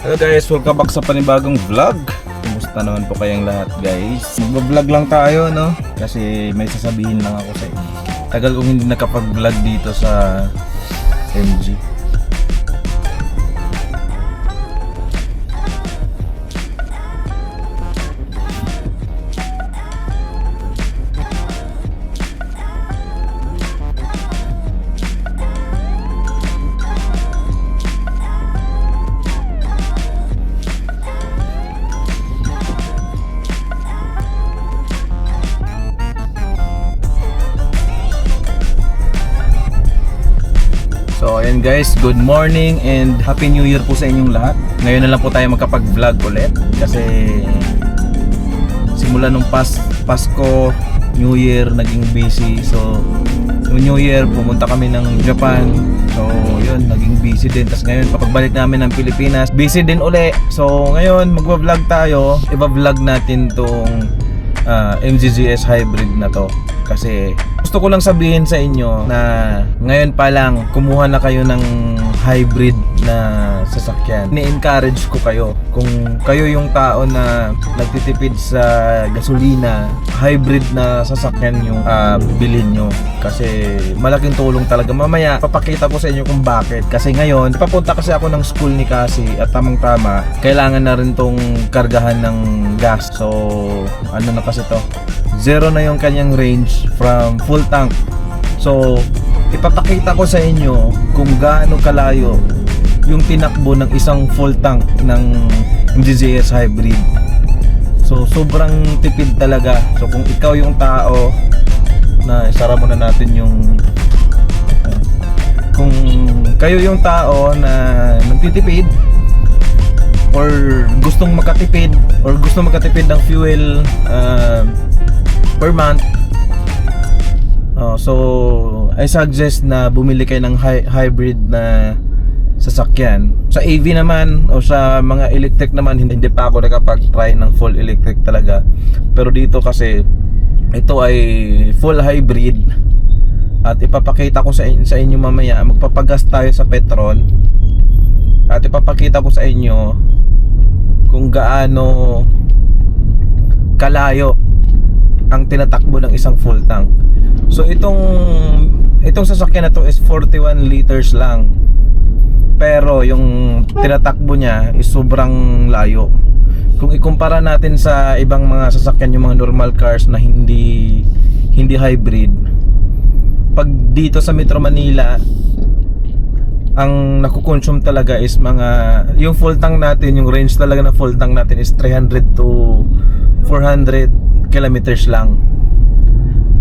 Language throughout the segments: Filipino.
Hello guys, welcome back sa panibagong vlog. Kumusta naman po kayong lahat guys? Mag-vlog lang tayo no? Kasi may sasabihin lang ako sa inyo. Tagal kong hindi nakapag-vlog dito sa MG. So ayan guys, good morning and Happy New Year po sa inyong lahat. Ngayon na lang po tayo magkapag-vlog ulit kasi simula nung Pasko, New Year, naging busy. So noong New Year, pumunta kami ng Japan. So yun, naging busy din. Tapos ngayon, papagbalik namin ng Pilipinas, busy din uli. So ngayon, magwa-vlog tayo. Iba-vlog natin tong MGZS hybrid na to. Kasi gusto ko lang sabihin sa inyo na ngayon pa lang kumuha na kayo ng hybrid na sasakyan. Ni-encourage ko kayo. Kung kayo yung tao na nagtitipid sa gasolina, hybrid na sasakyan yung bilhin nyo. Kasi malaking tulong talaga. Mamaya papakita ko sa inyo kung bakit. Kasi ngayon, papunta kasi ako ng school ni Cassie at tamang-tama, kailangan na rin tong kargahan ng gas. So, ano na kasi to? Zero na yung kanyang range from full tank. So, ipapakita ko sa inyo kung gaano kalayo yung tinakbo ng isang full tank ng MGZS hybrid. So, sobrang tipid talaga. So, kung ikaw yung tao na isara muna natin yung kung kayo yung tao na nagtitipid or gustong makatipid ng fuel per month, so I suggest na bumili kayo ng hybrid na sasakyan. Sa EV naman o sa mga electric naman, hindi pa ako nakapag-try ng full electric talaga. Pero dito kasi ito ay full hybrid at ipapakita ko sa inyo mamaya. Magpapagas tayo sa Petron at ipapakita ko sa inyo kung gaano kalayo ang tinatakbo ng isang full tank. So itong sasakyan na to is 41 liters lang. Pero yung tinatakbo niya is sobrang layo. Kung ikumpara natin sa ibang mga sasakyan, yung mga normal cars na hindi hybrid, pag dito sa Metro Manila, ang nakukonsume talaga is yung full tank natin, yung range talaga ng full tank natin is 300 to 400 kilometers lang.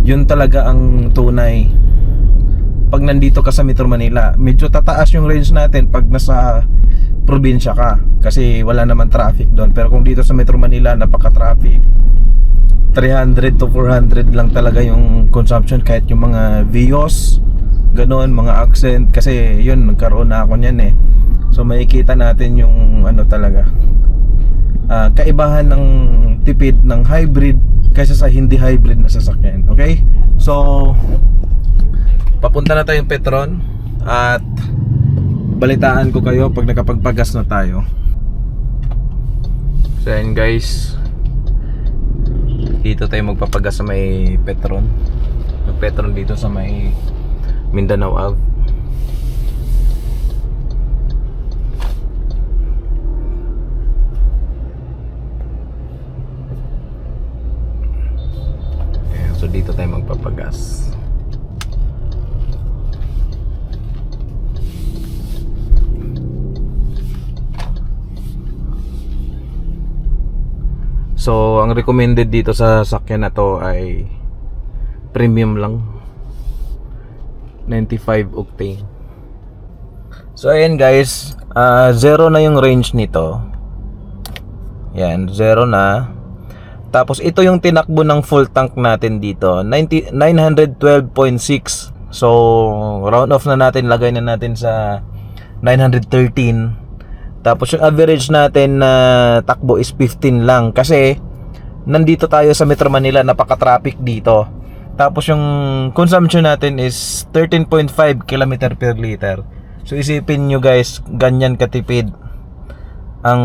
Yun talaga ang tunay pag nandito ka sa Metro Manila. Medyo tataas yung range natin pag nasa probinsya ka kasi wala naman traffic doon. Pero kung dito sa Metro Manila, napaka-traffic. 300 to 400 lang talaga yung consumption, kahit yung mga Vios, ganoon, mga Accent. Kasi yun, nagkaroon na ako niyan eh. So makikita natin yung ano talaga, kaibahan ng tipid ng hybrid kaysa sa hindi hybrid na sasakyan. Okay? So papunta na tayong Petron at balitaan ko kayo pag nakapagpagas na tayo. So yan guys, dito tayo magpapagas sa may Petron. Yung Petron dito sa may Mindanao Ave. So dito tayo magpapagas. So ang recommended dito sa sakyan na to ay premium lang, 95 octane. So ayan guys, zero na yung range nito. Yan, zero na. Tapos ito yung tinakbo ng full tank natin dito, 912.6. So round off na natin, lagay na natin sa 913. Tapos yung average natin na takbo is 15 lang kasi nandito tayo sa Metro Manila, napaka-traffic dito. Tapos yung consumption natin is 13.5 km per liter. So isipin nyo guys, ganyan katipid ang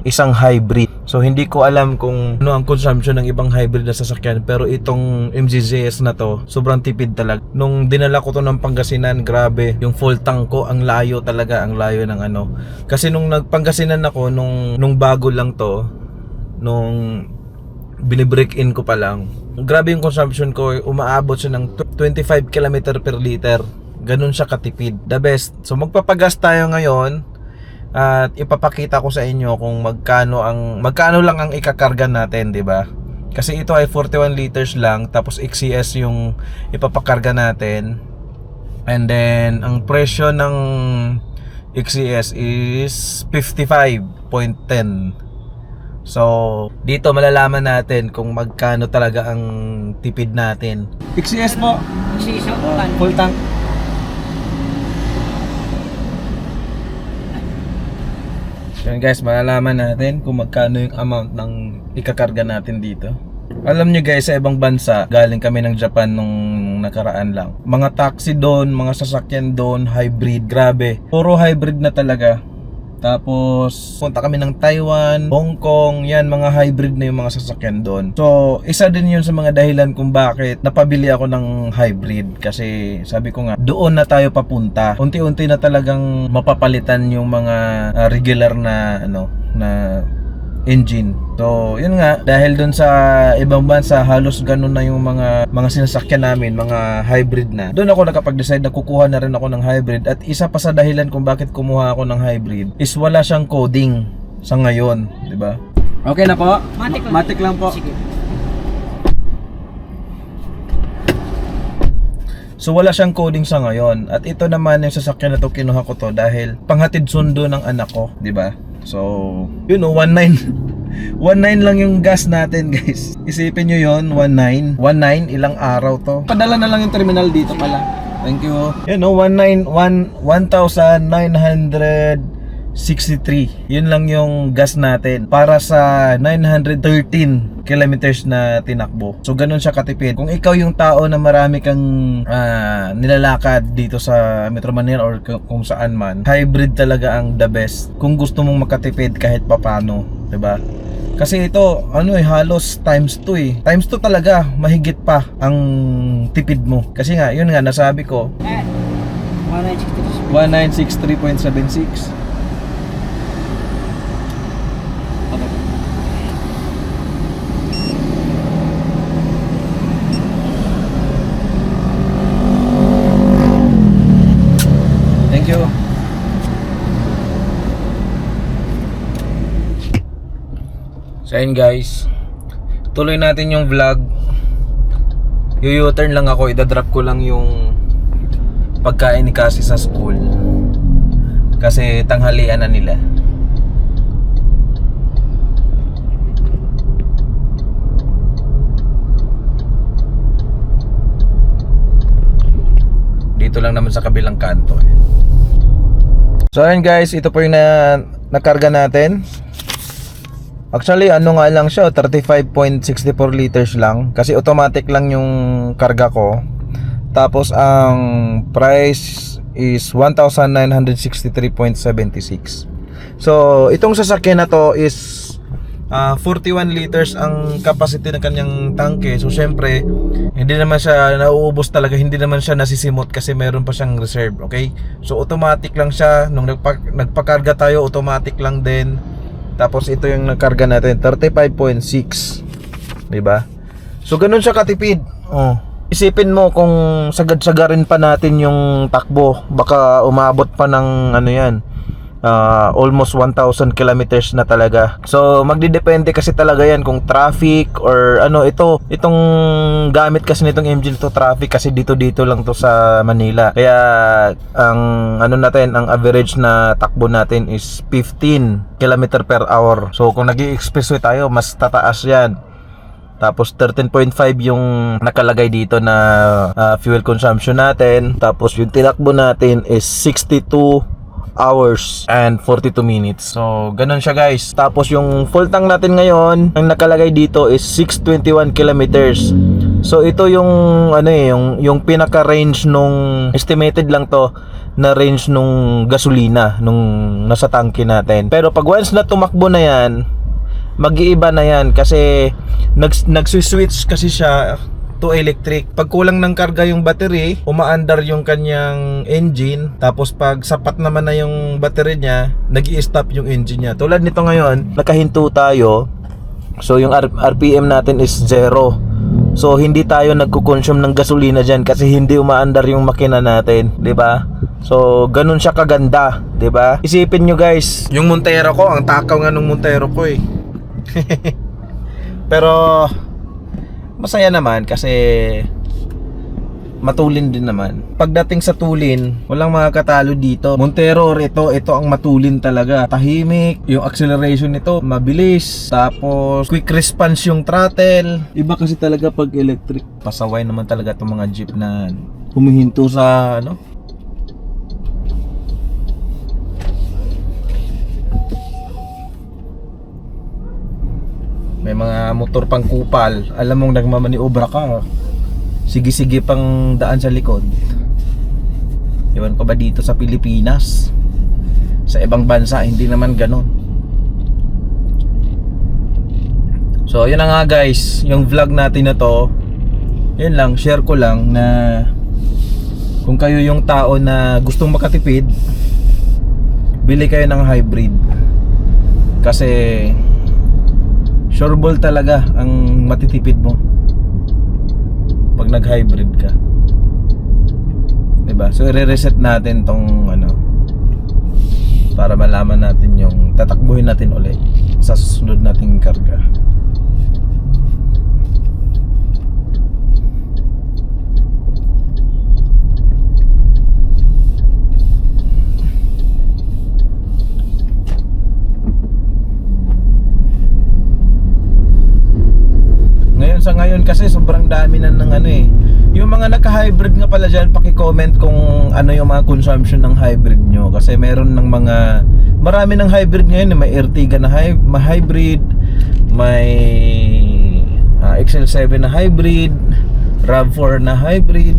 isang hybrid. So hindi ko alam kung ano ang consumption ng ibang hybrid na sasakyan, pero itong MGZS na to, sobrang tipid talaga. Nung dinala ko to ng Pangasinan, grabe, yung full tank ko, ang layo talaga, ang layo ng ano. Kasi nung nagpangasinan ako, nung bago lang to, nung binibreak in ko pa lang, grabe yung consumption ko, umaabot siya ng 25 km per liter. Ganun siya katipid, the best. So magpapagas tayo ngayon at ipapakita ko sa inyo kung magkano lang ang ikakarga natin, di ba? Kasi ito ay 41 liters lang, tapos XCS yung ipapakarga natin. And then ang presyo ng XCS is 55.10. So dito malalaman natin kung magkano talaga ang tipid natin. XCS po, full tank. Yan guys, malalaman natin kung magkano yung amount ng ikakarga natin dito. Alam nyo guys, sa ibang bansa, galing kami ng Japan nung nakaraan lang. Mga taxi doon, mga sasakyan doon, hybrid, grabe. Puro hybrid na talaga. Tapos punta kami ng Taiwan, Hong Kong, yan mga hybrid na yung mga sasakyan doon. So isa din yun sa mga dahilan kung bakit napabili ako ng hybrid. Kasi sabi ko nga, doon na tayo papunta. Unti-unti na talagang mapapalitan yung mga regular na na engine. So yun nga, dahil dun sa ibang bansa halos ganun na yung mga sinasakyan namin, mga hybrid na. Doon ako nakapag-decide na kukuha na rin ako ng hybrid. At isa pa sa dahilan kung bakit kumuha ako ng hybrid is wala siyang coding sa ngayon, di ba? Okay na po? Matic lang po. Sige. So wala siyang coding sa ngayon. At ito naman yung sasakyan na to, kinuha ko to dahil panghatid sundo ng anak ko, di ba? So, 19 lang yung gas natin guys. Isipin nyo yon, 19 ilang araw to. Padala na lang yung terminal dito pala. Thank you. 1,963. Yun lang yung gas natin para sa 913 kilometers na tinakbo. So ganun siya katipid. Kung ikaw yung tao na marami kang nilalakad dito sa Metro Manila or kung saan man, hybrid talaga ang the best kung gusto mong makatipid kahit papano, 'di ba? Kasi ito, halos times 2 Times 2 talaga, mahigit pa ang tipid mo. Kasi nga, yun nga nasabi ko, 1963.76. Thank you. So ayun guys, tuloy natin yung vlog. U-turn lang ako, idadrop ko lang yung pagkain ni Cassie sa school kasi tanghalian na nila. Dito lang naman sa kabilang kanto. So ayun guys, ito po yung nakarga natin. Actually nga lang siya, 35.64 liters lang kasi automatic lang yung karga ko. Tapos ang price is 1,963.76. So itong sasakyan na to is 41 liters ang capacity ng kanyang tangke. So syempre hindi naman siya nauubos talaga, hindi naman siya nasisimot kasi meron pa siyang reserve. Okay, so automatic lang siya. Nung nagpakarga tayo, automatic lang din. Tapos ito yung nagkarga natin, 35.6, diba? So ganun siya katipid. Isipin mo kung sagad-sagarin pa natin yung takbo, baka umabot pa ng almost 1,000 kilometers na talaga. So magdidepende kasi talaga yan kung traffic or itong gamit kasi nitong engine to traffic kasi dito lang to sa Manila. Kaya ang ang average na takbo natin is 15 km per hour. So kung nag-i-expressway tayo, mas tataas yan. Tapos 13.5 yung nakalagay dito na fuel consumption natin. Tapos yung tinakbo natin is 62 hours and 42 minutes. So ganun siya guys. Tapos yung full tank natin ngayon, ang nakalagay dito is 621 kilometers. So ito yung ano eh, yung pinaka range nung estimated lang to na range nung gasolina nung nasa tangke natin. Pero pag once na tumakbo na yan, mag-iiba na yan kasi nagsi-switch kasi siya to electric. Pag kulang ng karga yung battery, umaandar yung kanyang engine. Tapos pag sapat naman na yung battery niya, nag-i-stop yung engine niya. Tulad nito ngayon, nakahinto tayo. So yung RPM natin is 0. So hindi tayo nagko-consume ng gasolina diyan kasi hindi umaandar yung makina natin, 'di ba? So ganun siya kaganda, 'di ba? Isipin nyo guys, yung Montero ko, ang takaw nga ng Montero ko eh. Pero masaya naman kasi matulin din naman. Pagdating sa tulin, walang makakatalo dito. Montero, ito ang matulin talaga. Tahimik, yung acceleration nito mabilis, tapos quick response yung throttle. Iba kasi talaga pag electric. Pasaway naman talaga itong mga jeep na humihinto sa ano. May mga motor pang kupal. Alam mong nagmamaniobra ka, sige-sige pang daan sa likod. Iwan ko ba dito sa Pilipinas? Sa ibang bansa hindi naman ganon. So yun na nga guys, yung vlog natin na to, yun lang, share ko lang na kung kayo yung tao na gustong makatipid, bili kayo ng hybrid. Kasi sure ball talaga ang matitipid mo pag nag-hybrid ka. 'Di ba? So i-reset natin tong ano para malaman natin yung tatakbuhin natin ulit sa susunod nating karga. Sa ngayon kasi sobrang dami na ng ano eh. Yung mga naka-hybrid nga pala dyan, paki-comment kung ano yung mga consumption ng hybrid nyo. Kasi meron ng mga, marami ng hybrid ngayon. May Ertiga na hybrid, may XL7 na hybrid, RAV4 na hybrid.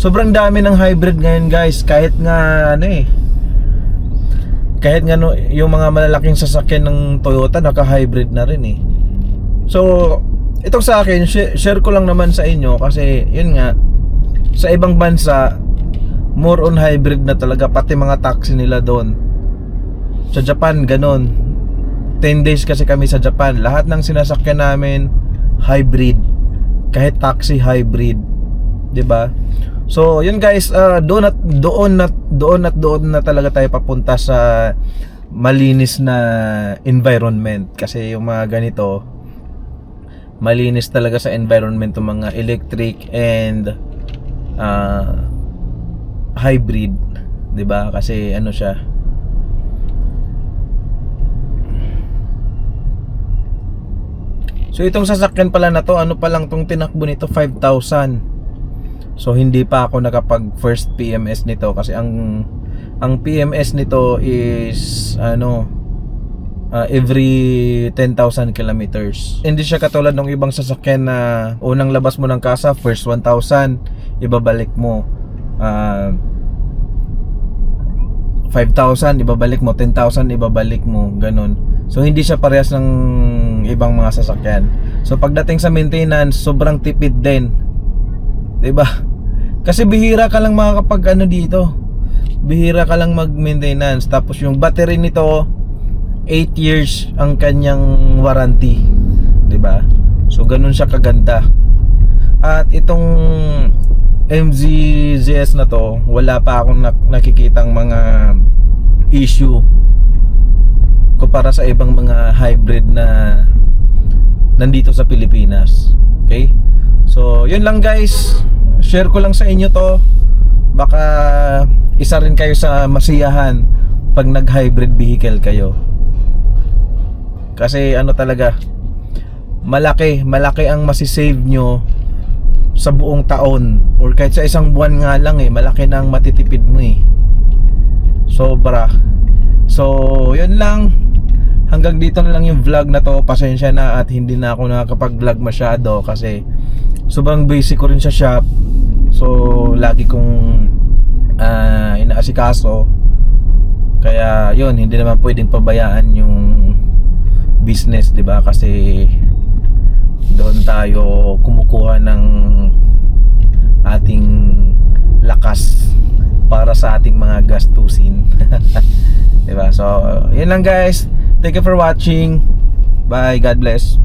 Sobrang dami ng hybrid ngayon guys. Kahit nga ano eh, kahit nga no, yung mga malalaking sasakyan ng Toyota naka-hybrid na rin eh. So itong sa akin, share ko lang naman sa inyo kasi yun nga, sa ibang bansa more on hybrid na talaga, pati mga taxi nila doon. Sa Japan ganon. 10 days kasi kami sa Japan, lahat ng sinasakyan namin hybrid, kahit taxi hybrid, 'di ba? So yun guys, doon na talaga tayo papunta sa malinis na environment. Kasi yung mga ganito, malinis talaga sa environment ng mga electric and hybrid, 'di ba? Kasi ano siya, so itong sasakyan pala na to, ano pa lang tong tinakbo nito, 5,000. So hindi pa ako nakapag first PMS nito kasi ang PMS nito is ano, every 10,000 kilometers. Hindi siya katulad ng ibang sasakyan na unang labas mo ng kasa, first 1,000 ibabalik mo, 5,000 ibabalik mo, 10,000 ibabalik mo, ganun. So hindi siya parehas ng ibang mga sasakyan. So pagdating sa maintenance, sobrang tipid din, 'di ba? Kasi bihira ka lang makakapag ano dito, bihira ka lang mag-maintenance. Tapos yung battery nito, 8 years ang kanyang warranty, 'di ba? So ganun siya kaganda. At itong MZ-ZS na to, wala pa akong nakikitang mga issue kumpara sa ibang mga hybrid na nandito sa Pilipinas. Okay? So yun lang guys, share ko lang sa inyo to. Baka isa rin kayo sa masiyahan pag nag-hybrid vehicle kayo. Kasi ano talaga, malaki ang masisave nyo sa buong taon, or kahit sa isang buwan nga lang eh, malaki na ang matitipid mo eh. Sobra. So yun lang, hanggang dito na lang yung vlog na to. Pasensya na at hindi na ako nakakapag-vlog masyado kasi sobrang basic ko rin sa shop. So lagi kong inaasikaso. Kaya yun, hindi naman pwedeng pabayaan yung business, 'di ba? Kasi doon tayo kumukuha ng ating lakas para sa ating mga gastusin. 'Di ba? So, yun lang guys. Thank you for watching. Bye. God bless.